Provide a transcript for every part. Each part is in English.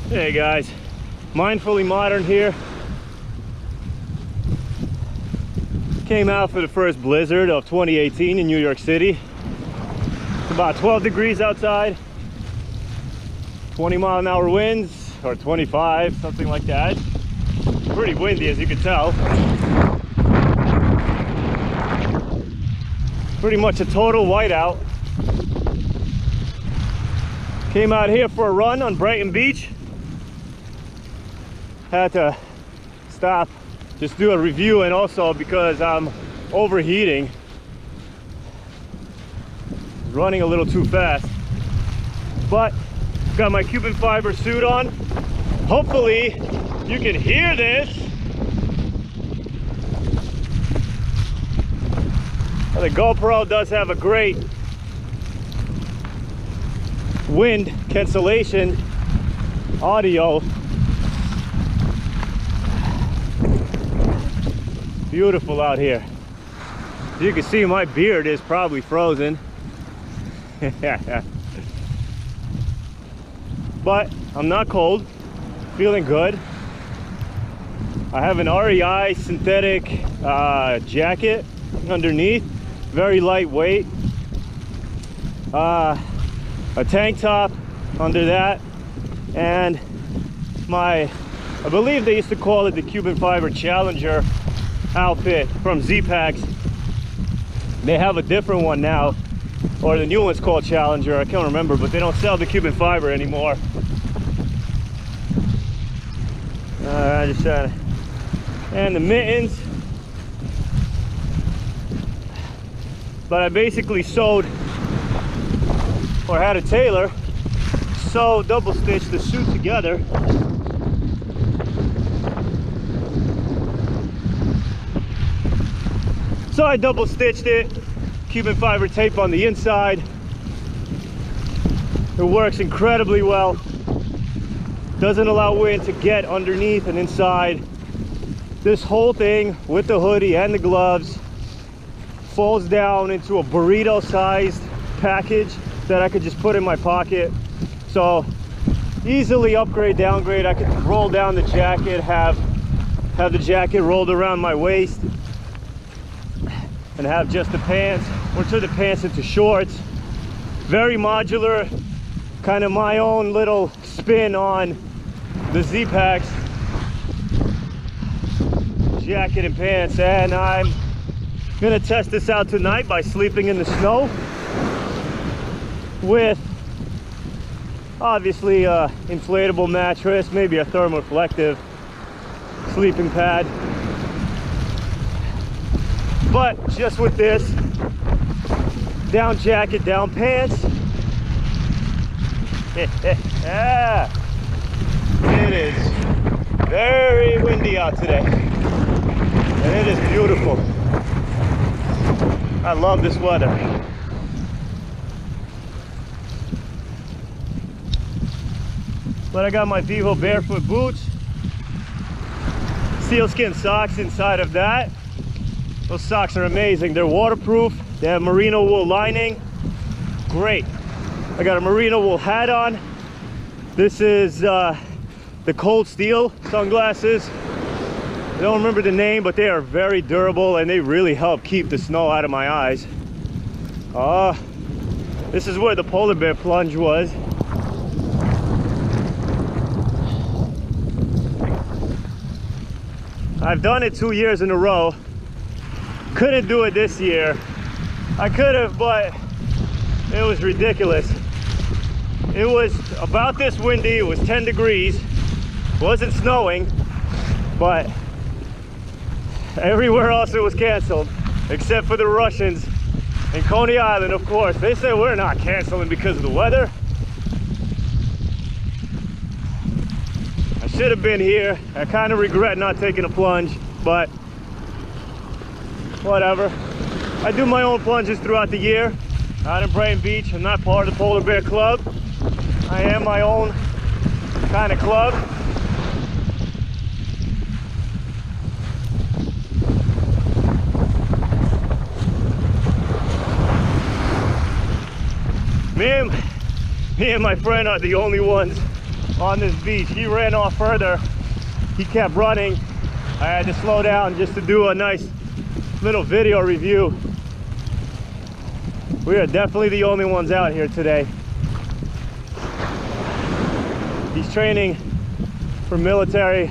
Hey guys, Mindfully Modern here. Came out for the first blizzard of 2018 in New York City. It's about 12 degrees outside, 20-mile-an-hour winds, or 25, something like that. Pretty windy, as you can tell. Pretty much a total whiteout. Came out here for a run on Brighton Beach. Had to stop, just do a review, and also because I'm overheating, running a little too fast. But got my Cuban fiber suit on. Hopefully you can hear this. The GoPro does have a great wind cancellation audio. Beautiful out here. As you can see, my beard is probably frozen. But I'm not cold, feeling good. I have an REI synthetic jacket underneath, very lightweight. A tank top under that, and I believe they used to call it the Cuban Fiber Challenger outfit from Z-Packs. They have a different one now, or the new one's called Challenger, I can't remember, but they don't sell the Cuban Fiber anymore. And the mittens. But I basically sewed, or had a tailor sew, double stitch the suit together. So I double stitched it, Cuban fiber tape on the inside. It works incredibly well. Doesn't allow wind to get underneath and inside. This whole thing with the hoodie and the gloves folds down into a burrito sized package that I could just put in my pocket. So easily upgrade, downgrade. I could roll down the jacket, have the jacket rolled around my waist, and have just the pants, or turn the pants into shorts. Very modular, kind of my own little spin on the Z-Packs jacket and pants. And I'm gonna test this out tonight by sleeping in the snow with obviously a inflatable mattress, maybe a thermoreflective sleeping pad. But just with this, down jacket, down pants. Yeah. It is very windy out today, and it is beautiful. I love this weather. But I got my Vivo barefoot boots, sealskin socks inside of that. Those socks are amazing. They're waterproof. They have merino wool lining. Great. I got a merino wool hat on. This is the Cold Steel sunglasses. I don't remember the name, but they are very durable and they really help keep the snow out of my eyes. This is where the polar bear plunge was. I've done it 2 years in a row. Couldn't do it this year. I could have, but it was ridiculous. It was about this windy. It was 10 degrees. Wasn't snowing, but everywhere else it was canceled, except for the Russians in Coney Island, of course. They said we're not canceling because of the weather. I should have been here. I kind of regret not taking a plunge, but whatever. I do my own plunges throughout the year out in Brighton Beach. I'm not part of the Polar Bear Club. I am my own kind of club. Me and my friend are the only ones on this beach. He ran off further. He kept running. I had to slow down just to do a nice little video review. We are definitely the only ones out here today. He's training for military,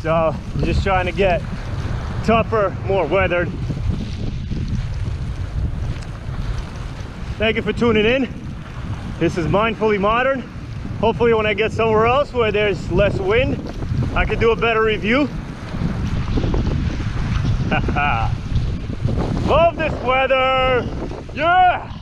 so he's just trying to get tougher, more weathered. Thank you for tuning in. This is Mindfully Modern. Hopefully when I get somewhere else where there's less wind, I can do a better review. Love this weather. Yeah!